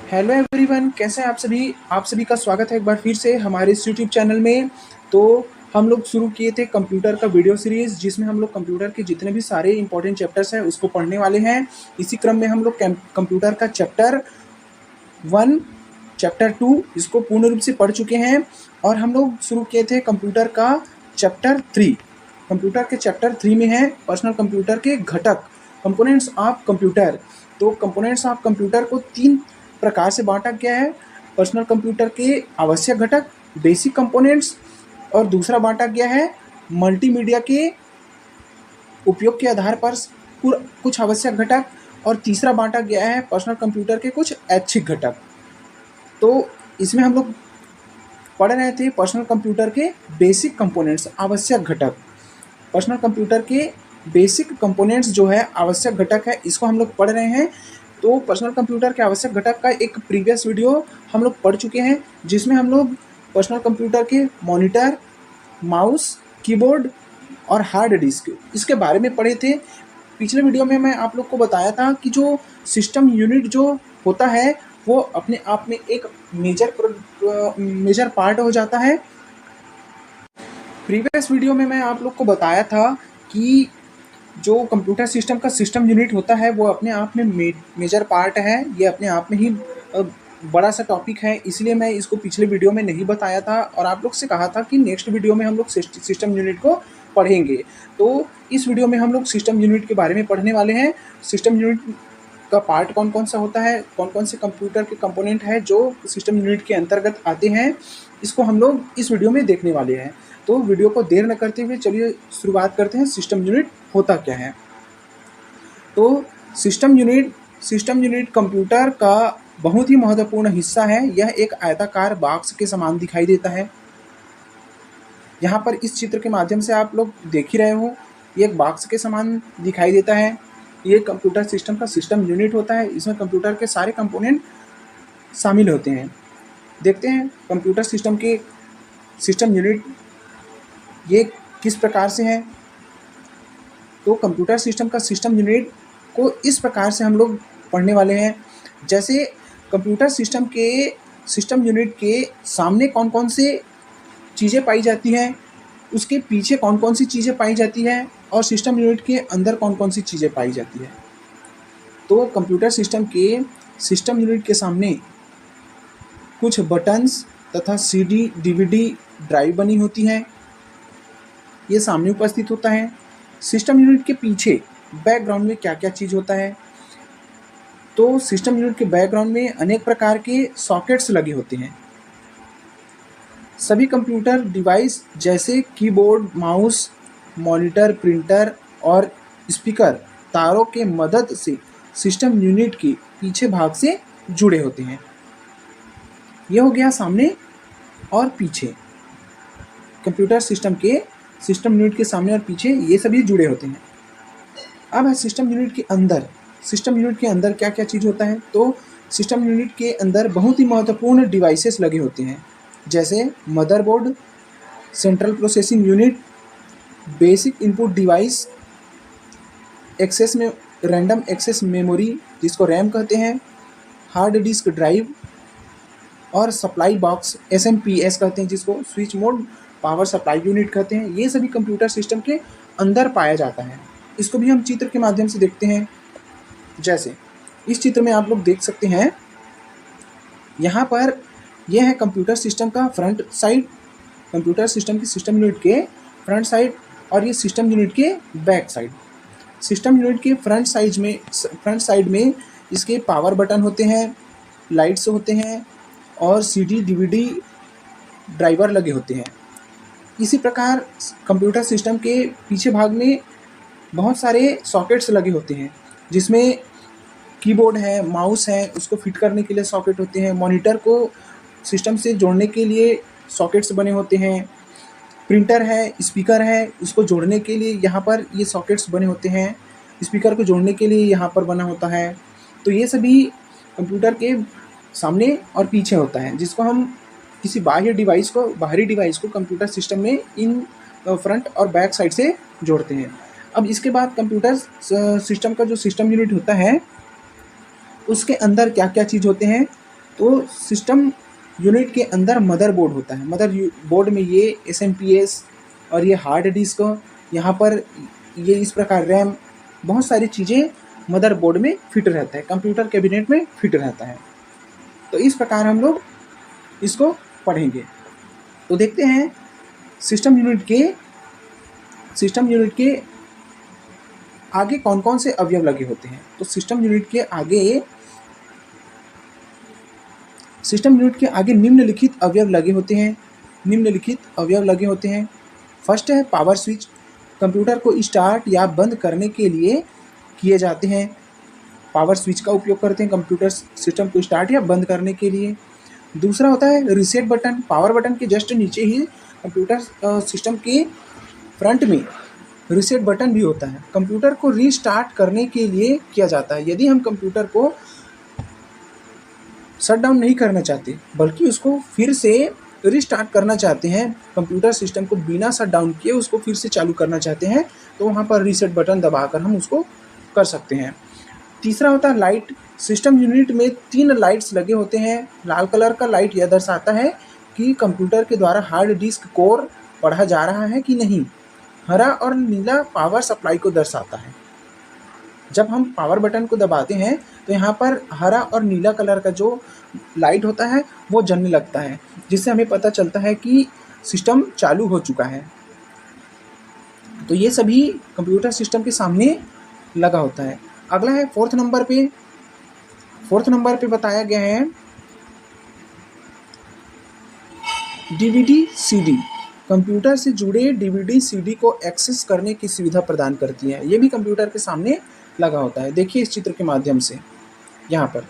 Hello everyone, कैसे हैं आप सभी का स्वागत है एक बार फिर से हमारे इस यूट्यूब चैनल में। तो हम लोग शुरू किए थे कंप्यूटर का वीडियो सीरीज़, जिसमें हम लोग कंप्यूटर के जितने भी सारे इंपॉर्टेंट चैप्टर्स हैं उसको पढ़ने वाले हैं। इसी क्रम में हम लोग कंप्यूटर का चैप्टर 1, चैप्टर 2 इसको पूर्ण रूप से पढ़ चुके हैं। और हम लोग शुरू किए थे कंप्यूटर का चैप्टर 3। कंप्यूटर के चैप्टर 3 में है पर्सनल कंप्यूटर के घटक, कंपोनेंट्स ऑफ कंप्यूटर। तो कंपोनेंट्स ऑफ कंप्यूटर को 3 प्रकार से बांटा गया है। पर्सनल कंप्यूटर के आवश्यक घटक, बेसिक कंपोनेंट्स, और दूसरा बांटा गया है मल्टीमीडिया के उपयोग के आधार पर कुछ आवश्यक घटक, और तीसरा बांटा गया है पर्सनल कंप्यूटर के कुछ ऐच्छिक घटक। तो इसमें हम लोग पढ़ रहे थे पर्सनल कंप्यूटर के बेसिक कंपोनेंट्स, आवश्यक घटक। पर्सनल कंप्यूटर के बेसिक कंपोनेंट्स जो है आवश्यक घटक है, इसको हम लोग पढ़ रहे हैं। तो पर्सनल कंप्यूटर के आवश्यक घटक का एक प्रीवियस वीडियो हम लोग पढ़ चुके हैं, जिसमें हम लोग पर्सनल कंप्यूटर के मॉनिटर, माउस, कीबोर्ड और हार्ड डिस्क इसके बारे में पढ़े थे। पिछले वीडियो में मैं आप लोग को बताया था कि जो सिस्टम यूनिट जो होता है वो अपने आप में एक मेजर पार्ट हो जाता है। प्रीवियस वीडियो में मैं आप लोग को बताया था कि जो कंप्यूटर सिस्टम का सिस्टम यूनिट होता है वो अपने आप में मेजर पार्ट है, ये अपने आप में ही बड़ा सा टॉपिक है, इसलिए मैं इसको पिछले वीडियो में नहीं बताया था और आप लोग से कहा था कि नेक्स्ट वीडियो में हम लोग सिस्टम यूनिट को पढ़ेंगे। तो इस वीडियो में हम लोग सिस्टम यूनिट के बारे में पढ़ने वाले हैं। सिस्टम यूनिट का पार्ट कौन कौन सा होता है, कौन कौन से कंप्यूटर के कंपोनेंट हैं जो सिस्टम यूनिट के अंतर्गत आते हैं, इसको हम लोग इस वीडियो में देखने वाले हैं। तो वीडियो को देर न करते हुए चलिए शुरुआत करते हैं। सिस्टम यूनिट होता क्या है? तो सिस्टम यूनिट कंप्यूटर का बहुत ही महत्वपूर्ण हिस्सा है। यह एक आयताकार बॉक्स के समान दिखाई देता है। यहाँ पर इस चित्र के माध्यम से आप लोग देख ही रहे हो, ये एक बॉक्स के समान दिखाई देता है। ये कंप्यूटर सिस्टम का सिस्टम यूनिट होता है। इसमें कंप्यूटर के सारे कंपोनेंट शामिल होते हैं। देखते हैं कंप्यूटर सिस्टम के सिस्टम यूनिट ये किस प्रकार से है। तो कंप्यूटर सिस्टम का सिस्टम यूनिट को इस प्रकार से हम लोग पढ़ने वाले हैं। जैसे कंप्यूटर सिस्टम के सिस्टम यूनिट के सामने कौन कौन से चीज़ें पाई जाती हैं, उसके पीछे कौन कौन सी चीज़ें पाई जाती हैं, और सिस्टम यूनिट के अंदर कौन कौन सी चीज़ें पाई जाती है। तो कंप्यूटर सिस्टम के सिस्टम यूनिट के सामने कुछ बटन्स तथा CD, DVD ड्राइव बनी होती हैं, ये सामने उपस्थित होता है। सिस्टम यूनिट के पीछे बैकग्राउंड में क्या क्या चीज़ होता है? तो सिस्टम यूनिट के बैकग्राउंड में अनेक प्रकार के सॉकेट्स लगे होते हैं। सभी कंप्यूटर डिवाइस जैसे कीबोर्ड, माउस, मॉनिटर, प्रिंटर और स्पीकर तारों के मदद से सिस्टम यूनिट के पीछे भाग से जुड़े होते हैं। यह हो गया सामने और पीछे। कंप्यूटर सिस्टम के सिस्टम यूनिट के सामने और पीछे ये सभी जुड़े होते हैं। अब है सिस्टम यूनिट के अंदर। सिस्टम यूनिट के अंदर क्या क्या चीज़ होता है? तो सिस्टम यूनिट के अंदर बहुत ही महत्वपूर्ण डिवाइसेस लगे होते हैं, जैसे motherboard, central processing unit, basic input device, access में रैंडम एक्सेस मेमोरी जिसको रैम कहते हैं, हार्ड डिस्क ड्राइव और सप्लाई बॉक्स SMPS कहते हैं, जिसको switch mode power supply unit कहते हैं। ये सभी कंप्यूटर सिस्टम के अंदर पाया जाता है। इसको भी हम चित्र के माध्यम से देखते हैं। जैसे इस चित्र में आप लोग देख सकते हैं, यहाँ पर यह है कंप्यूटर सिस्टम का फ्रंट साइड, कंप्यूटर सिस्टम की सिस्टम यूनिट के फ्रंट साइड, और ये सिस्टम यूनिट के बैक साइड। सिस्टम यूनिट के फ्रंट साइड में इसके पावर बटन होते हैं, लाइट्स होते हैं और CD, DVD ड्राइवर लगे होते हैं। इसी प्रकार कंप्यूटर सिस्टम के पीछे भाग में बहुत सारे सॉकेट्स लगे होते हैं, जिसमें कीबोर्ड है, माउस है, उसको फिट करने के लिए सॉकेट होते हैं, मॉनिटर को सिस्टम से जोड़ने के लिए सॉकेट्स बने होते हैं, प्रिंटर है, स्पीकर है, उसको जोड़ने के लिए यहाँ पर ये सॉकेट्स बने होते हैं, स्पीकर को जोड़ने के लिए यहाँ पर बना होता है। तो ये सभी कंप्यूटर के सामने और पीछे होता है, जिसको हम किसी बाहरी डिवाइस को कंप्यूटर सिस्टम में इन फ्रंट और बैक साइड से जोड़ते हैं। अब इसके बाद कंप्यूटर सिस्टम का जो सिस्टम यूनिट होता है उसके अंदर क्या क्या चीज़ होते हैं, तो सिस्टम यूनिट के अंदर मदरबोर्ड होता है। मदरबोर्ड में ये SMPS और ये हार्ड डिस्क, यहाँ पर ये इस प्रकार रैम, बहुत सारी चीज़ें मदरबोर्ड में फिट रहता है, कंप्यूटर कैबिनेट में फिट रहता है। तो इस प्रकार हम लोग इसको पढ़ेंगे। तो देखते हैं सिस्टम यूनिट के आगे कौन कौन से अवयव लगे होते हैं। तो सिस्टम यूनिट के आगे निम्नलिखित अवयव लगे होते हैं। फर्स्ट है पावर स्विच, कंप्यूटर को स्टार्ट या बंद करने के लिए किए जाते हैं। पावर स्विच का उपयोग करते हैं कंप्यूटर सिस्टम को स्टार्ट या बंद करने के लिए। दूसरा होता है रीसेट बटन, पावर बटन के जस्ट नीचे ही कंप्यूटर सिस्टम के फ्रंट में रीसेट बटन भी होता है, कंप्यूटर को रीस्टार्ट करने के लिए किया जाता है। यदि हम कंप्यूटर को शट डाउन नहीं करना चाहते बल्कि उसको फिर से रीस्टार्ट करना चाहते हैं, कंप्यूटर सिस्टम को बिना शट डाउन किए उसको फिर से चालू करना चाहते हैं, तो वहाँ पर रीसेट बटन दबाकर हम उसको कर सकते हैं। तीसरा होता है लाइट। सिस्टम यूनिट में 3 लाइट्स लगे होते हैं। लाल कलर का लाइट यह दर्शाता है कि कंप्यूटर के द्वारा हार्ड डिस्क कोर पढ़ा जा रहा है कि नहीं। हरा और नीला पावर सप्लाई को दर्शाता है। जब हम पावर बटन को दबाते हैं तो यहाँ पर हरा और नीला कलर का जो लाइट होता है वो जलने लगता है, जिससे हमें पता चलता है कि सिस्टम चालू हो चुका है। तो ये सभी कंप्यूटर सिस्टम के सामने लगा होता है। अगला है फोर्थ नंबर पे बताया गया है DVD CD। कंप्यूटर से जुड़े DVD CD को एक्सेस करने की सुविधा प्रदान करती है। ये भी कंप्यूटर के सामने लगा होता है। देखिए इस चित्र के माध्यम से, यहाँ पर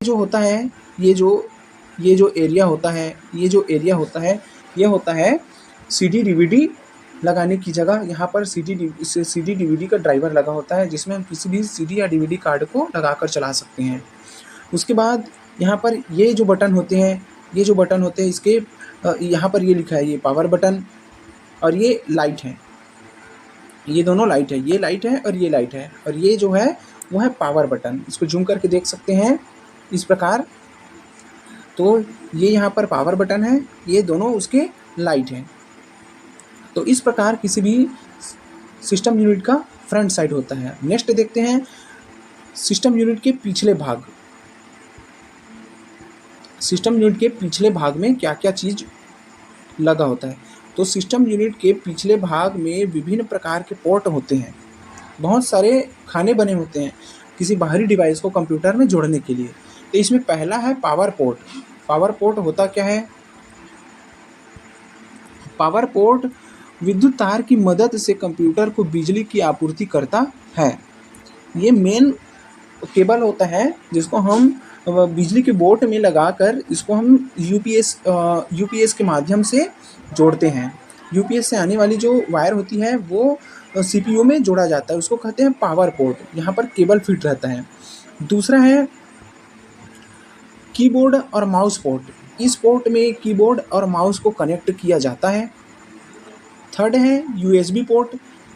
जो होता है, ये जो एरिया होता है, ये होता है CD DVD लगाने की जगह। यहाँ पर CD DVD का ड्राइवर लगा होता है, जिसमें हम किसी भी CD या DVD कार्ड को लगाकर चला सकते हैं। उसके बाद यहाँ पर ये जो बटन होते हैं इसके यहाँ पर ये लिखा है, ये पावर बटन और ये लाइट है, ये दोनों लाइट है, ये लाइट है और ये लाइट है, और ये जो है वो है पावर बटन। इसको जूम करके देख सकते हैं इस प्रकार। तो ये यहाँ पर पावर बटन है, ये दोनों उसके लाइट हैं। तो इस प्रकार किसी भी सिस्टम यूनिट का फ्रंट साइड होता है। नेक्स्ट देखते हैं सिस्टम यूनिट के पिछले भाग में क्या क्या चीज़ लगा होता है। तो सिस्टम यूनिट के पिछले भाग में विभिन्न प्रकार के पोर्ट होते हैं, बहुत सारे खाने बने होते हैं किसी बाहरी डिवाइस को कंप्यूटर में जोड़ने के लिए। तो इसमें पहला है पावर पोर्ट। पावर पोर्ट होता क्या है? पावर पोर्ट विद्युत तार की मदद से कंप्यूटर को बिजली की आपूर्ति करता है। ये मेन केबल होता है जिसको हम बिजली के बोर्ड में लगाकर इसको हम यूपीएस के माध्यम से जोड़ते हैं। यूपीएस से आने वाली जो वायर होती है वो सीपीयू में जोड़ा जाता है, उसको कहते हैं पावर पोर्ट। यहाँ पर केबल फिट रहता है। दूसरा है कीबोर्ड और माउस पोर्ट। इस पोर्ट में कीबोर्ड और माउस को कनेक्ट किया जाता है। थर्ड है यूएसबी पोर्ट।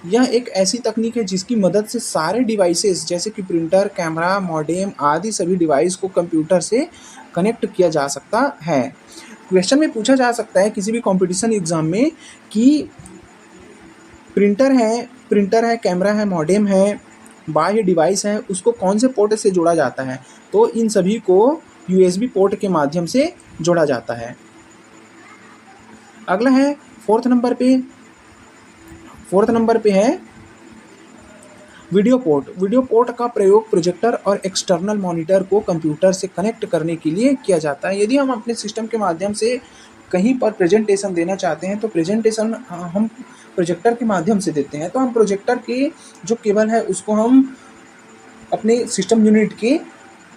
यह एक ऐसी तकनीक है जिसकी मदद से सारे डिवाइसेस जैसे कि प्रिंटर, कैमरा, मॉडेम आदि सभी डिवाइस को कंप्यूटर से कनेक्ट किया जा सकता है। क्वेश्चन में पूछा जा सकता है किसी भी कंपटीशन एग्जाम में कि प्रिंटर है, कैमरा है, मॉडेम है, बाह्य डिवाइस है, उसको कौन से पोर्ट से जोड़ा जाता है? तो इन सभी को यूएसबी पोर्ट के माध्यम से जोड़ा जाता है। अगला है फोर्थ नंबर पे है वीडियो पोर्ट। वीडियो पोर्ट का प्रयोग प्रोजेक्टर और एक्सटर्नल मॉनिटर को कंप्यूटर से कनेक्ट करने के लिए किया जाता है। यदि हम अपने सिस्टम के माध्यम से कहीं पर प्रेजेंटेशन देना चाहते हैं तो प्रेजेंटेशन हम प्रोजेक्टर के माध्यम से देते हैं, तो हम प्रोजेक्टर के जो केबल है उसको हम अपने सिस्टम यूनिट के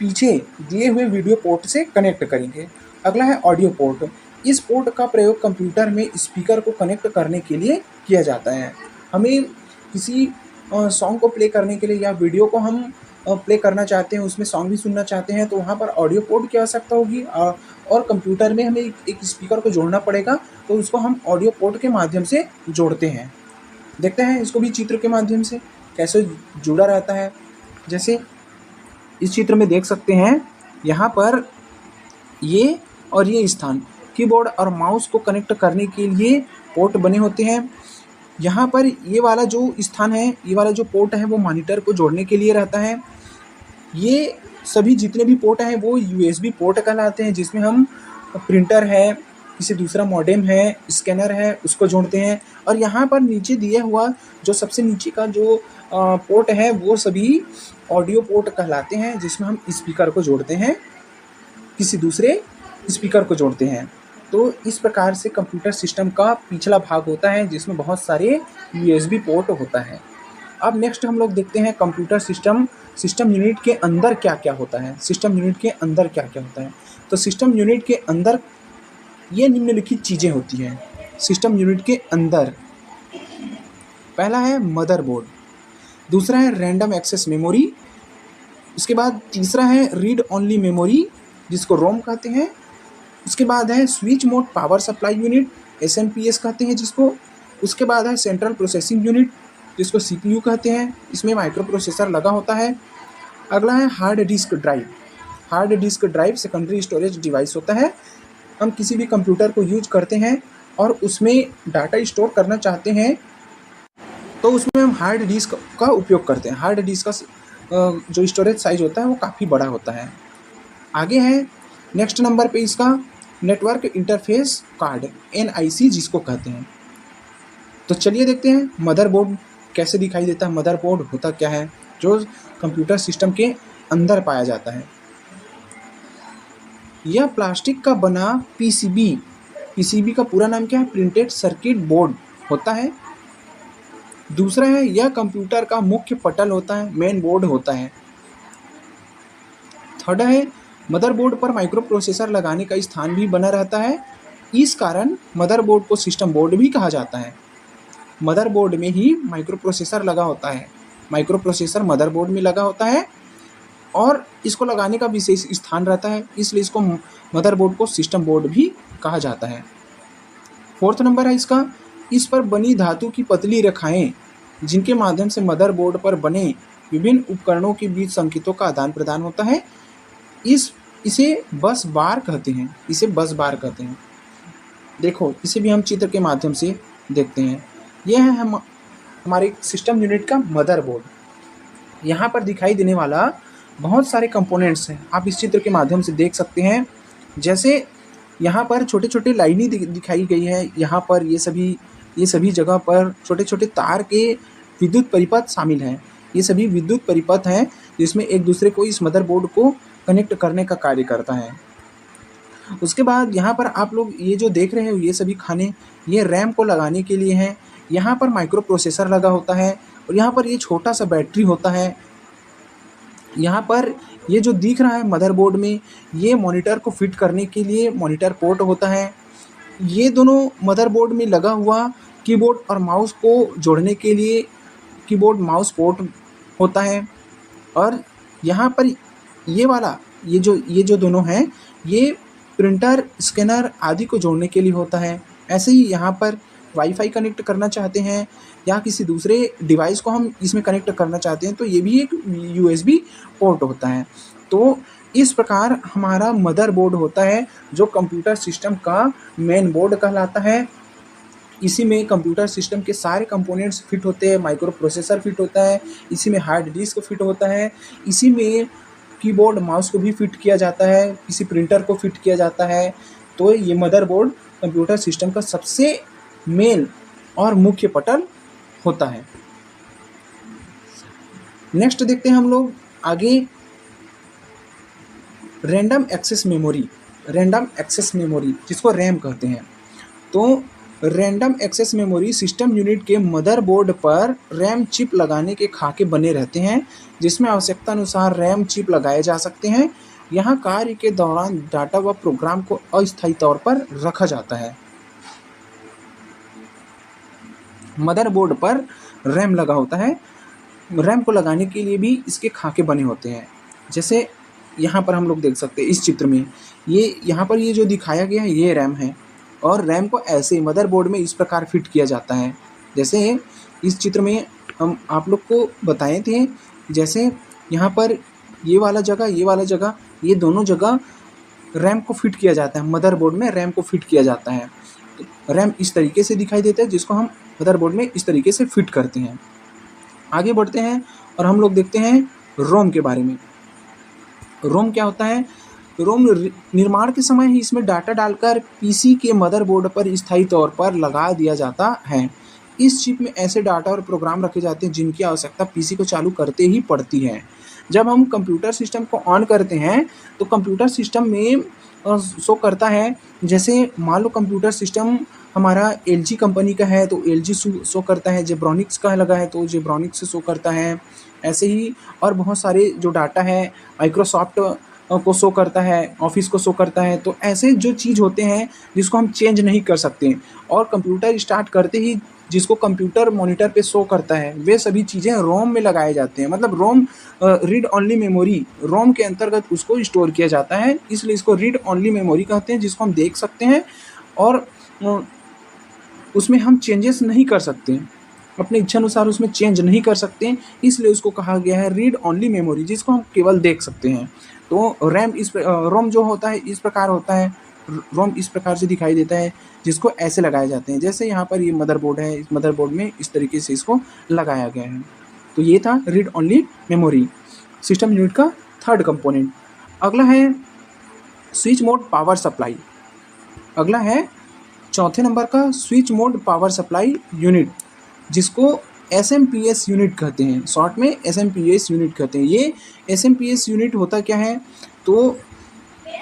पीछे दिए हुए वीडियो पोर्ट से कनेक्ट करेंगे। अगला है ऑडियो पोर्ट। इस पोर्ट का प्रयोग कंप्यूटर में स्पीकर को कनेक्ट करने के लिए किया जाता है। हमें किसी सॉन्ग को प्ले करने के लिए या वीडियो को हम प्ले करना चाहते हैं, उसमें सॉन्ग भी सुनना चाहते हैं, तो वहाँ पर ऑडियो पोर्ट की आवश्यकता होगी और कंप्यूटर में हमें एक स्पीकर को जोड़ना पड़ेगा, तो उसको हम ऑडियो पोर्ट के माध्यम से जोड़ते हैं। देखते हैं इसको भी चित्र के माध्यम से कैसे जुड़ा रहता है। जैसे इस चित्र में देख सकते हैं यहाँ पर ये और ये स्थान कीबोर्ड और माउस को कनेक्ट करने के लिए पोर्ट बने होते हैं। यहाँ पर ये वाला जो स्थान है, ये वाला जो पोर्ट है वो मॉनिटर को जोड़ने के लिए रहता है। ये सभी जितने भी पोर्ट हैं वो यूएसबी पोर्ट कहलाते हैं, जिसमें हम प्रिंटर है, किसी दूसरा मॉडेम है, स्कैनर है, उसको जोड़ते हैं। और यहाँ पर नीचे दिया हुआ जो सबसे नीचे का जो पोर्ट है वो सभी ऑडियो पोर्ट कहलाते हैं, जिसमें हम स्पीकर को जोड़ते हैं, किसी दूसरे स्पीकर को जोड़ते हैं। तो इस प्रकार से कंप्यूटर सिस्टम का पिछला भाग होता है, जिसमें बहुत सारे यूएसबी पोर्ट होता है। अब नेक्स्ट हम लोग देखते हैं कंप्यूटर सिस्टम यूनिट के अंदर क्या क्या होता है। सिस्टम यूनिट के अंदर क्या क्या होता है, तो सिस्टम यूनिट के अंदर ये निम्नलिखित चीज़ें होती हैं। सिस्टम यूनिट के अंदर पहला है मदरबोर्ड, दूसरा है रैंडम एक्सेस मेमोरी, उसके बाद तीसरा है रीड ओनली मेमोरी जिसको रोम कहते हैं, उसके बाद है switch mode power supply unit SMPS कहते हैं जिसको, उसके बाद है सेंट्रल प्रोसेसिंग यूनिट जिसको सीपीयू कहते हैं, इसमें माइक्रो प्रोसेसर लगा होता है। अगला है hard disk drive. Hard disk drive secondary storage device होता है। हम किसी भी कंप्यूटर को यूज करते हैं और उसमें डाटा स्टोर करना चाहते हैं तो उसमें हम हार्ड डिस्क का उपयोग करते हैं। हार्ड डिस्क का जो स्टोरेज साइज होता है वो काफ़ी बड़ा होता है। आगे है नेक्स्ट नंबर पे इसका नेटवर्क इंटरफेस कार्ड NIC जिसको कहते हैं। तो चलिए देखते हैं मदरबोर्ड कैसे दिखाई देता है। मदरबोर्ड होता क्या है जो कंप्यूटर सिस्टम के अंदर पाया जाता है। यह प्लास्टिक का बना पीसीबी का पूरा नाम क्या है, प्रिंटेड सर्किट बोर्ड होता है। दूसरा है यह कंप्यूटर का मुख्य पटल होता है, मेन बोर्ड होता है। थर्ड है मदरबोर्ड पर माइक्रो प्रोसेसर लगाने का स्थान भी बना रहता है, इस कारण मदरबोर्ड को सिस्टम बोर्ड भी कहा जाता है। मदरबोर्ड में ही माइक्रो प्रोसेसर लगा होता है, माइक्रो प्रोसेसर मदरबोर्ड में लगा होता है और इसको लगाने का विशेष स्थान रहता है, इसलिए इसको मदरबोर्ड को सिस्टम बोर्ड भी कहा जाता है। फोर्थ नंबर है इसका, इस पर बनी धातु की पतली रेखाएं जिनके माध्यम से मदरबोर्ड पर बने विभिन्न उपकरणों के बीच संकेतों का आदान प्रदान होता है, इसे बस बार कहते हैं। इसे बस बार कहते हैं। देखो इसे भी हम चित्र के माध्यम से देखते हैं। यह है हमारे सिस्टम यूनिट का मदरबोर्ड। यहाँ पर दिखाई देने वाला बहुत सारे कंपोनेंट्स हैं, आप इस चित्र के माध्यम से देख सकते हैं। जैसे यहाँ पर छोटे छोटे लाइनें दिखाई गई है, यहाँ पर ये सभी जगह पर छोटे छोटे तार के विद्युत परिपथ शामिल हैं। ये सभी विद्युत परिपथ हैं जिसमें एक दूसरे को इस मदरबोर्ड को कनेक्ट करने का कार्य करता है। उसके बाद यहाँ पर आप लोग ये जो देख रहे हो ये सभी खाने, ये रैम को लगाने के लिए हैं। यहाँ पर माइक्रो प्रोसेसर लगा होता है और यहाँ पर ये छोटा सा बैटरी होता है। यहाँ पर ये जो दिख रहा है मदरबोर्ड में, ये मॉनिटर को फिट करने के लिए मॉनिटर पोर्ट होता है। ये दोनों मदरबोर्ड में लगा हुआ कीबोर्ड और माउस को जोड़ने के लिए कीबोर्ड माउस पोर्ट होता है। और यहाँ पर ये जो दोनों हैं ये प्रिंटर स्कैनर आदि को जोड़ने के लिए होता है। ऐसे ही यहाँ पर वाईफाई कनेक्ट करना चाहते हैं या किसी दूसरे डिवाइस को हम इसमें कनेक्ट करना चाहते हैं तो ये भी एक USB पोर्ट होता है। तो इस प्रकार हमारा मदरबोर्ड होता है जो कंप्यूटर सिस्टम का मेन बोर्ड कहलाता है। इसी में कंप्यूटर सिस्टम के सारे कंपोनेंट्स फिट होते हैं, माइक्रो प्रोसेसर फिट होता है, इसी में हार्ड डिस्क फिट होता है, इसी में कीबोर्ड माउस को भी फिट किया जाता है, किसी प्रिंटर को फिट किया जाता है। तो ये मदरबोर्ड कंप्यूटर सिस्टम का सबसे मेन और मुख्य पटल होता है। नेक्स्ट देखते हैं हम लोग आगे random access memory. Random access memory जिसको रैम कहते हैं। तो random access memory system unit के मदरबोर्ड पर रैम चिप लगाने के खाके बने रहते हैं, जिसमें आवश्यकता अनुसार रैम चिप लगाए जा सकते हैं। यहाँ कार्य के दौरान डाटा व प्रोग्राम को अस्थायी तौर पर रखा जाता है। मदरबोर्ड पर रैम लगा होता है। रैम को लगाने के लिए भी इसके खाके बने होते हैं। जैसे यहाँ पर हम लोग देख सकते हैं इस चित्र में, ये यहाँ पर ये जो दिखाया गया है ये रैम है और रैम को ऐसे मदरबोर्ड में इस प्रकार फिट किया जाता है। जैसे इस चित्र में हम आप लोग को बताए थे, जैसे यहाँ पर ये वाला जगह ये दोनों जगह रैम को फिट किया जाता है, मदरबोर्ड में रैम को फिट किया जाता है। तो रैम इस तरीके से दिखाई देता है, जिसको हम मदरबोर्ड में इस तरीके से फिट करते हैं। आगे बढ़ते हैं और हम लोग देखते हैं रोम के बारे में। रोम क्या होता है? रोम निर्माण के समय ही इसमें डाटा डालकर पीसी के मदरबोर्ड पर स्थायी तौर पर लगा दिया जाता है। इस चिप में ऐसे डाटा और प्रोग्राम रखे जाते हैं जिनकी आवश्यकता पीसी को चालू करते ही पड़ती है। जब हम कंप्यूटर सिस्टम को ऑन करते हैं तो कंप्यूटर सिस्टम में शो करता है, जैसे मान लो कंप्यूटर सिस्टम हमारा एलजी कंपनी का है तो एलजी शो करता है, जेब्रॉनिक्स का लगा है तो जेब्रॉनिक्स से शो करता है। ऐसे ही और बहुत सारे जो डाटा है माइक्रोसॉफ्ट को शो करता है, ऑफिस को शो करता है। तो ऐसे जो चीज़ होते हैं जिसको हम चेंज नहीं कर सकते, और कंप्यूटर स्टार्ट करते ही जिसको कंप्यूटर मॉनिटर पे शो करता है, वे सभी चीज़ें रोम में लगाए जाते हैं। मतलब रोम रीड ओनली मेमोरी, रोम के अंतर्गत उसको स्टोर किया जाता है, इसलिए इसको रीड ओनली मेमोरी कहते हैं, जिसको हम देख सकते हैं और उसमें हम चेंजेस नहीं कर सकते, अपने इच्छा अनुसार उसमें चेंज नहीं कर सकते, इसलिए उसको कहा गया है रीड ओनली मेमोरी, जिसको हम केवल देख सकते हैं। तो रैम रोम जो होता है इस प्रकार होता है, रोम इस प्रकार से दिखाई देता है, जिसको ऐसे लगाए जाते हैं। जैसे यहाँ पर ये मदरबोर्ड है, इस मदरबोर्ड में इस तरीके से इसको लगाया गया है। तो ये था read only memory, system unit का थर्ड कंपोनेंट। अगला है स्विच मोड पावर सप्लाई। अगला है चौथे नंबर का switch mode power supply unit, जिसको SMPS यूनिट कहते हैं, शॉर्ट में SMPS यूनिट कहते हैं। ये SMPS यूनिट होता क्या है? तो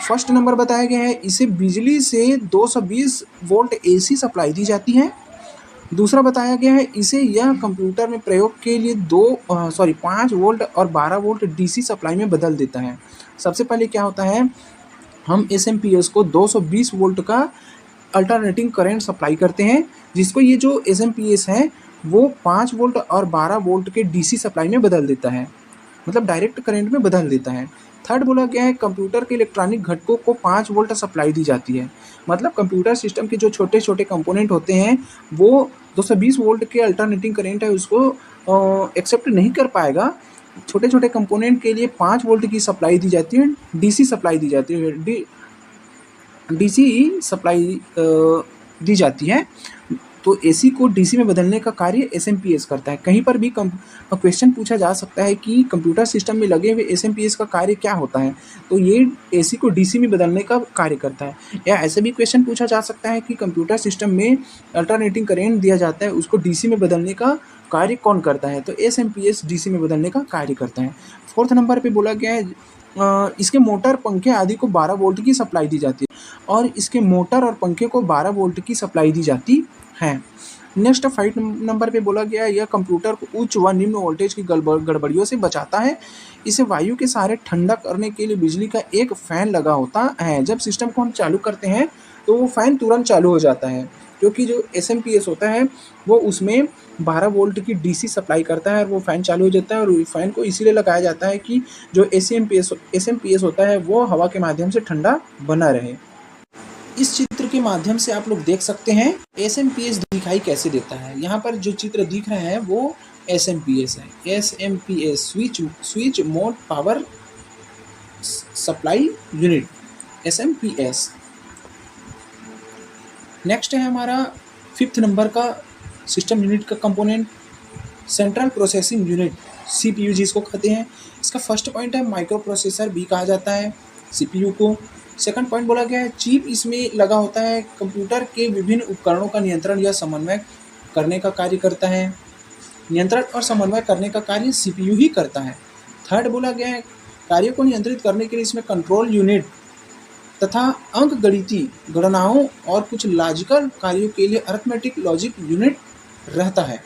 फर्स्ट नंबर बताया गया है, इसे बिजली से 220 वोल्ट AC सप्लाई दी जाती है। दूसरा बताया गया है, इसे यह कंप्यूटर में प्रयोग के लिए 5 वोल्ट और 12 वोल्ट DC सप्लाई में बदल देता है। सबसे पहले क्या होता है, हम SMPS को 220 वोल्ट का अल्टरनेटिंग करंट सप्लाई करते हैं, जिसको ये जो SMPS है वो 5 वोल्ट और 12 वोल्ट के DC सप्लाई में बदल देता है, मतलब डायरेक्ट करंट में बदल देता है। थर्ड बोला गया है, कंप्यूटर के इलेक्ट्रॉनिक घटकों को 5 वोल्ट सप्लाई दी जाती है। मतलब कंप्यूटर सिस्टम के जो छोटे छोटे कंपोनेंट होते हैं वो 220 वोल्ट के अल्टरनेटिंग करंट है उसको एक्सेप्ट नहीं कर पाएगा। छोटे छोटे कंपोनेंट के लिए 5 वोल्ट की सप्लाई दी जाती है, DC सप्लाई दी जाती है, DC सप्लाई दी जाती है। तो AC को DC में बदलने का कार्य SMPS करता है। कहीं पर भी क्वेश्चन पूछा जा सकता है कि कंप्यूटर सिस्टम में लगे हुए SMPS का कार्य क्या होता है, तो ये AC को DC में बदलने का कार्य करता है। या ऐसे भी क्वेश्चन पूछा जा सकता है कि कंप्यूटर सिस्टम में अल्टरनेटिंग करंट दिया जाता है, उसको DC में बदलने का कार्य कौन करता है, तो SMPS DC में बदलने का कार्य करता है। फोर्थ नंबर पर बोला गया है, इसके मोटर पंखे आदि को 12 वोल्ट की सप्लाई दी जाती है, और इसके मोटर और पंखे को 12 वोल्ट की सप्लाई दी जाती है। नेक्स्ट 5 नंबर पे बोला गया है, यह कंप्यूटर को उच्च व निम्न वोल्टेज की गड़बड़ियों से बचाता है। इसे वायु के सहारे ठंडा करने के लिए बिजली का एक फ़ैन लगा होता है। जब सिस्टम को हम चालू करते हैं तो वो फ़ैन तुरंत चालू हो जाता है, क्योंकि जो SMPS होता है वो उसमें 12 वोल्ट की DC सप्लाई करता है और वो फ़ैन चालू हो जाता है। और फ़ैन को इसीलिए लगाया जाता है कि जो SMPS होता है वो हवा के माध्यम से ठंडा बना रहे। इस चित्र के माध्यम से आप लोग देख सकते हैं SMPS दिखाई कैसे देता है। यहाँ पर जो चित्र दिख रहे हैं वो SMPS है। SMPS switch mode power supply unit, SMPS। Next है हमारा 5th नंबर का सिस्टम यूनिट का component, central processing unit, CPU जिसको कहते हैं। इसका फर्स्ट पॉइंट है माइक्रो प्रोसेसर भी कहा जाता है CPU को। सेकंड पॉइंट बोला गया है, चिप इसमें लगा होता है, कंप्यूटर के विभिन्न उपकरणों का नियंत्रण या समन्वय करने का कार्य करता है। नियंत्रण और समन्वय करने का कार्य CPU ही करता है। थर्ड बोला गया है, कार्यों को नियंत्रित करने के लिए इसमें कंट्रोल यूनिट तथा अंकगणितीय गणनाओं और कुछ लॉजिकल कार्यों के लिए अरिथमेटिक लॉजिक यूनिट रहता है।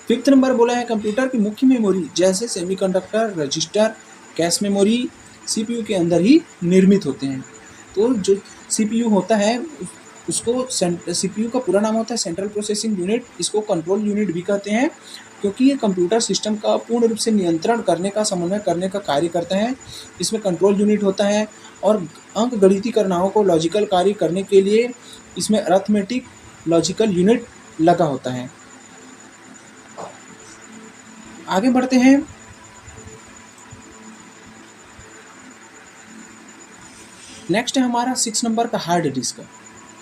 5th नंबर बोला है, कंप्यूटर की मुख्य मेमोरी जैसे semiconductor, register, cache memory CPU के अंदर ही निर्मित होते हैं। तो जो CPU होता है उसको CPU का पूरा नाम होता है सेंट्रल प्रोसेसिंग यूनिट, इसको कंट्रोल यूनिट भी कहते हैं, क्योंकि ये कंप्यूटर सिस्टम का पूर्ण रूप से नियंत्रण करने का, समन्वय करने का कार्य करता है। इसमें कंट्रोल यूनिट होता है और अंकगणितीय गणनाओं को लॉजिकल कार्य करने के लिए इसमें अरिथमेटिक लॉजिकल यूनिट लगा होता है। आगे बढ़ते हैं। नेक्स्ट है हमारा 6 नंबर का हार्ड डिस्क।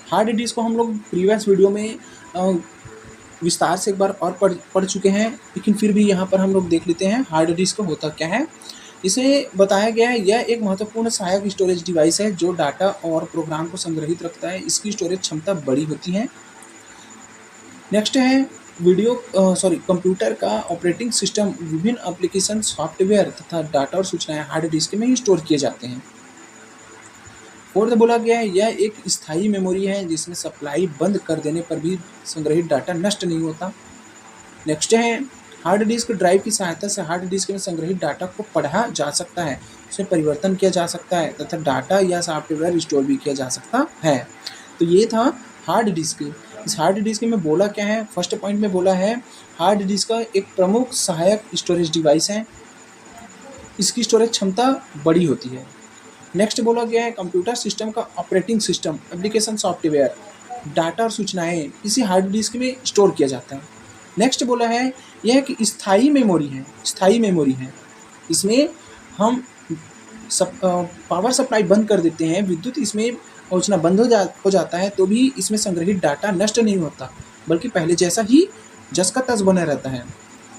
हार्ड डिस्क को हम लोग प्रीवियस वीडियो में विस्तार से एक बार और पढ़ चुके हैं, लेकिन फिर भी यहाँ पर हम लोग देख लेते हैं हार्ड डिस्क होता क्या है। इसे बताया गया है यह एक महत्वपूर्ण सहायक स्टोरेज डिवाइस है जो डाटा और प्रोग्राम को संग्रहित रखता है। इसकी स्टोरेज क्षमता बड़ी होती है। नेक्स्ट है कंप्यूटर का ऑपरेटिंग सिस्टम विभिन्न एप्लीकेशन सॉफ्टवेयर तथा डाटा और सूचनाएं हार्ड डिस्क में ही स्टोर किए जाते हैं। फोर्थ बोला गया है यह एक स्थायी मेमोरी है जिसमें सप्लाई बंद कर देने पर भी संग्रहित डाटा नष्ट नहीं होता। नेक्स्ट है हार्ड डिस्क ड्राइव की सहायता से हार्ड डिस्क में संग्रहित डाटा को पढ़ा जा सकता है, उसमें परिवर्तन किया जा सकता है तथा डाटा या सॉफ्टवेयर स्टोर भी किया जा सकता है। तो ये था हार्ड डिस्क। इस हार्ड डिस्क में बोला क्या है, फर्स्ट पॉइंट में बोला है हार्ड डिस्क का एक प्रमुख सहायक स्टोरेज डिवाइस है, इसकी स्टोरेज क्षमता बड़ी होती है। नेक्स्ट बोला गया है कंप्यूटर सिस्टम का operating system application software data और सूचनाएं इसी हार्ड डिस्क में स्टोर किया जाता है। नेक्स्ट बोला है यह एक स्थायी मेमोरी है, इसमें हम पावर सप्लाई बंद कर देते हैं, विद्युत इसमें पहुंचना बंद हो जाता है तो भी इसमें संग्रहित डाटा नष्ट नहीं होता, बल्कि पहले जैसा ही जस का तस बना रहता है,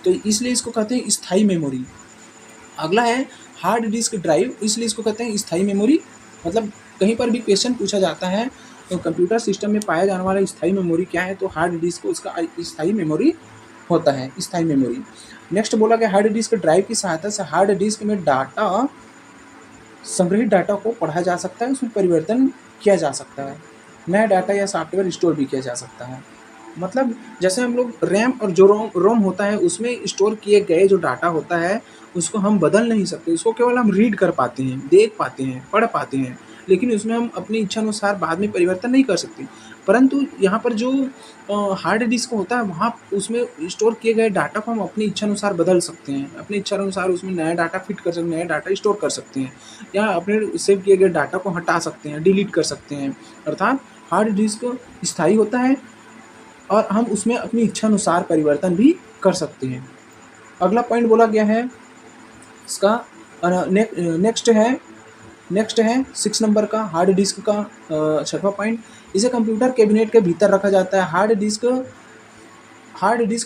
तो इसलिए इसको कहते हैं स्थायी मेमोरी। अगला है हार्ड डिस्क ड्राइव, इसलिए इसको कहते हैं स्थायी मेमोरी। मतलब कहीं पर भी क्वेश्चन पूछा जाता है तो कंप्यूटर सिस्टम में पाया जाने वाला स्थायी मेमोरी क्या है, तो हार्ड डिस्क को उसका स्थायी मेमोरी होता है, स्थायी मेमोरी। नेक्स्ट बोला गया हार्ड डिस्क ड्राइव की सहायता से हार्ड डिस्क में डाटा संग्रहित डाटा को पढ़ा जा सकता है, उसमें परिवर्तन किया जा सकता है, नया डाटा या सॉफ्टवेयर स्टोर भी किया जा सकता है। मतलब जैसे हम लोग रैम और जो रोम होता है उसमें स्टोर किए गए जो डाटा होता है उसको हम बदल नहीं सकते, उसको केवल हम रीड कर पाते हैं, देख पाते हैं, पढ़ पाते हैं, लेकिन उसमें हम अपनी इच्छा अनुसार बाद में परिवर्तन नहीं कर सकते। परंतु यहाँ पर जो हार्ड डिस्क होता है वहाँ उसमें स्टोर किए गए डाटा को हम अपनी इच्छा अनुसार बदल सकते हैं, अपनी इच्छा अनुसार उसमें नया डाटा फिट कर सकते हैं, नया डाटा स्टोर कर सकते हैं, या अपने सेव किए गए डाटा को हटा सकते हैं, डिलीट कर सकते हैं। अर्थात हार्ड डिस्क स्थायी होता है और हम उसमें अपनी इच्छा अनुसार परिवर्तन भी कर सकते हैं। अगला पॉइंट बोला गया है इसका नेक्स्ट है 6 नंबर का हार्ड डिस्क का 6वां पॉइंट, इसे कंप्यूटर कैबिनेट के भीतर रखा जाता है। हार्ड डिस्क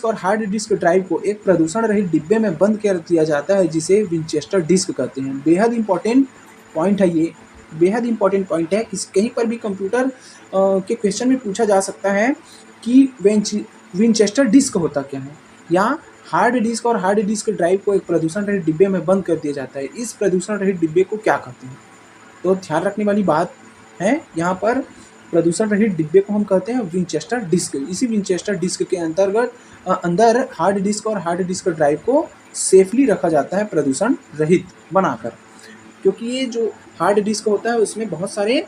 और हार्ड डिस्क ड्राइव को एक प्रदूषण रहित डिब्बे में बंद कर दिया जाता है जिसे विंचेस्टर डिस्क कहते हैं। बेहद इंपॉर्टेंट पॉइंट है ये, बेहद इंपॉर्टेंट पॉइंट है। कहीं पर भी कंप्यूटर के क्वेश्चन में पूछा जा सकता है कि विंचेस्टर डिस्क होता क्या है, या हार्ड डिस्क और हार्ड डिस्क ड्राइव को एक प्रदूषण रहित डिब्बे में बंद कर दिया जाता है, इस प्रदूषण रहित डिब्बे को क्या कहते हैं। तो ध्यान रखने वाली बात है यहाँ पर, प्रदूषण रहित डिब्बे को हम कहते हैं विंचेस्टर डिस्क। इसी विंचेस्टर डिस्क के अंदर हार्ड डिस्क और हार्ड डिस्क ड्राइव को सेफली रखा जाता है प्रदूषण रहित बनाकर, क्योंकि ये जो हार्ड डिस्क होता है उसमें बहुत सारे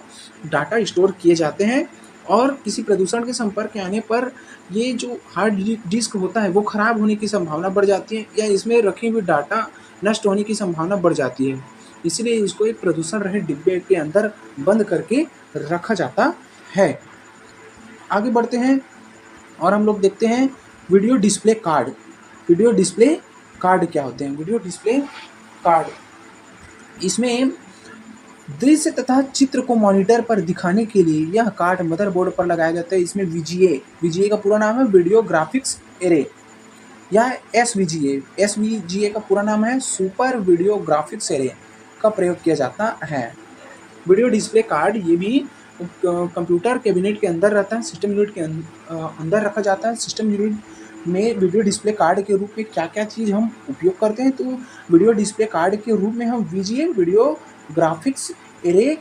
डाटा स्टोर किए जाते हैं और किसी प्रदूषण के संपर्क में आने पर ये जो हार्ड डिस्क होता है वो ख़राब होने की संभावना बढ़ जाती है, या इसमें रखे हुए डाटा नष्ट होने की संभावना बढ़ जाती है। इसलिए इसको एक प्रदूषण रहित डिब्बे के अंदर बंद करके रखा जाता है। आगे बढ़ते हैं और हम लोग देखते हैं video display card. Video display card क्या होते हैं? वीडियो डिस्प्ले कार्ड, इसमें दृश्य तथा चित्र को मॉनिटर पर दिखाने के लिए यह कार्ड मदरबोर्ड पर लगाया जाता है। इसमें VGA का पूरा नाम है वीडियो ग्राफिक्स एरे, या SVGA का पूरा नाम है सुपर वीडियो ग्राफिक्स एरे का प्रयोग किया जाता है। वीडियो डिस्प्ले कार्ड ये भी कंप्यूटर कैबिनेट के अंदर रहता है, सिस्टम यूनिट के अंदर रखा जाता है। सिस्टम यूनिट में वीडियो डिस्प्ले कार्ड के रूप में क्या क्या चीज़ हम उपयोग करते हैं, तो वीडियो डिस्प्ले कार्ड के रूप में हम VGA वीडियो ग्राफिक्स एरे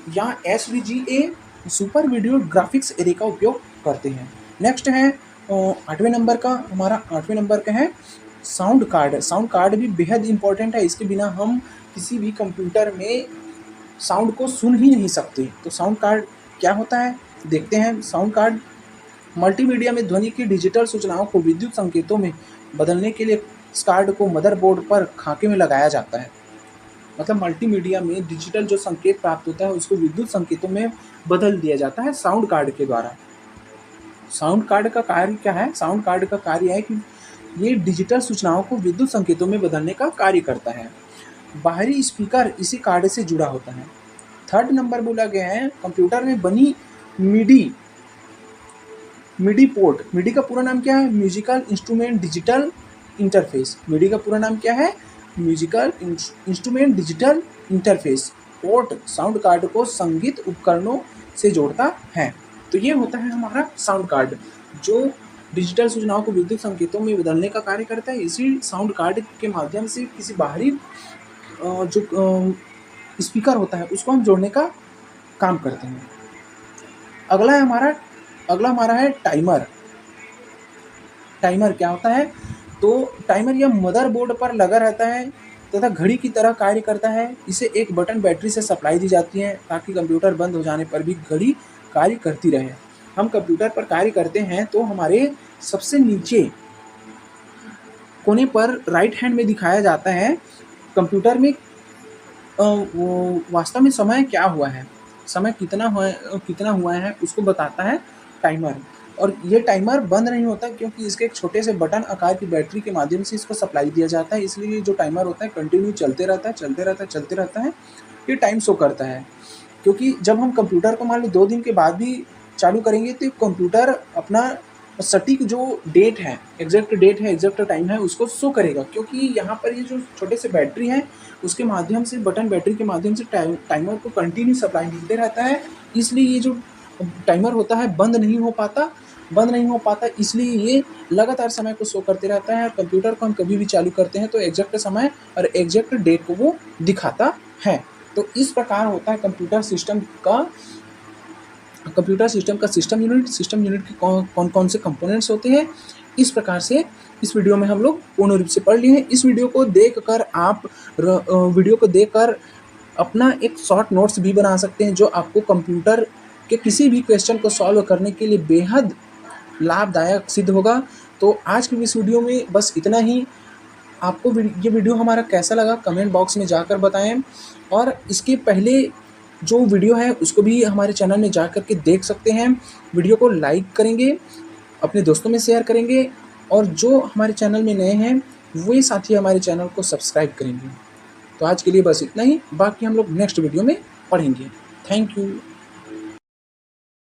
या SVGA super video graphics array का उपयोग करते हैं। नेक्स्ट है 8वें नंबर का है साउंड कार्ड। साउंड कार्ड भी बेहद इंपॉर्टेंट है, इसके बिना हम किसी भी कंप्यूटर में साउंड को सुन ही नहीं सकते। तो साउंड कार्ड क्या होता है देखते हैं। साउंड कार्ड मल्टीमीडिया में ध्वनि की डिजिटल सूचनाओं को विद्युत संकेतों में बदलने के लिए इस कार्ड को मदरबोर्ड पर खाके में लगाया जाता है। मतलब मल्टीमीडिया में डिजिटल जो संकेत प्राप्त होता है उसको विद्युत संकेतों में बदल दिया जाता है साउंड कार्ड के द्वारा। साउंड कार्ड का कार्य क्या है? साउंड कार्ड का कार्य है कि ये डिजिटल सूचनाओं को विद्युत संकेतों में बदलने का कार्य करता है। बाहरी स्पीकर इसी कार्ड से जुड़ा होता है। थर्ड नंबर बोला गया है कंप्यूटर में बनी मिडी पोर्ट। मिडी का पूरा नाम क्या है? Musical instrument digital interface. MIDI का पूरा नाम क्या है? Musical instrument digital interface. Port sound card को संगीत उपकरणों से जोड़ता है। तो ये होता है हमारा साउंड कार्ड, जो डिजिटल सूचनाओं को विद्युत संकेतों में बदलने का कार्य करता है। इसी साउंड कार्ड के माध्यम से किसी बाहरी जो स्पीकर होता है उसको हम जोड़ने का काम करते हैं। अगला हमारा है टाइमर। टाइमर क्या होता है? तो टाइमर यह मदरबोर्ड पर लगा रहता है तथा घड़ी की तरह कार्य करता है। इसे एक बटन बैटरी से सप्लाई दी जाती है ताकि कंप्यूटर बंद हो जाने पर भी घड़ी कार्य करती रहे। हम कंप्यूटर पर कार्य करते हैं तो हमारे सबसे नीचे कोने पर राइट हैंड में दिखाया जाता है कंप्यूटर में वो वास्तव में समय क्या हुआ है, समय कितना हुआ है उसको बताता है टाइमर। और ये टाइमर बंद नहीं होता क्योंकि इसके एक छोटे से बटन आकार की बैटरी के माध्यम से इसको सप्लाई दिया जाता है। इसलिए जो टाइमर होता है कंटिन्यू चलते रहता है। ये टाइम शो करता है, क्योंकि जब हम कंप्यूटर को मान लो 2 दिन के बाद भी चालू करेंगे तो कंप्यूटर अपना सटीक जो डेट है, एग्जैक्ट टाइम है उसको शो करेगा, क्योंकि यहाँ पर ये जो छोटे से बैटरी है उसके माध्यम से, बटन बैटरी के माध्यम से टाइमर को कंटिन्यू सप्लाई मिलते रहता है। इसलिए ये जो टाइमर होता है बंद नहीं हो पाता, इसलिए ये लगातार समय को शो करते रहता है। कंप्यूटर को हम कभी भी चालू करते हैं तो एग्जैक्ट समय और एग्जैक्ट डेट को वो दिखाता है। तो इस प्रकार होता है कंप्यूटर सिस्टम का सिस्टम यूनिट के कौन से कंपोनेंट्स होते हैं। इस प्रकार से इस वीडियो में हम लोग पूर्ण रूप से पढ़ लिए हैं। इस वीडियो को देखकर अपना एक शॉर्ट नोट्स भी बना सकते हैं, जो आपको कंप्यूटर के किसी भी क्वेश्चन को सॉल्व करने के लिए बेहद लाभदायक सिद्ध होगा। तो आज की इस वीडियो में बस इतना ही। आपको ये वीडियो हमारा कैसा लगा कमेंट बॉक्स में जाकर बताएं, और इसके पहले जो वीडियो है उसको भी हमारे चैनल में जा कर के देख सकते हैं। वीडियो को लाइक करेंगे, अपने दोस्तों में शेयर करेंगे, और जो हमारे चैनल में नए हैं वही साथी हमारे चैनल को सब्सक्राइब करेंगे। तो आज के लिए बस इतना ही, बाकी हम लोग नेक्स्ट वीडियो में पढ़ेंगे। Thank you.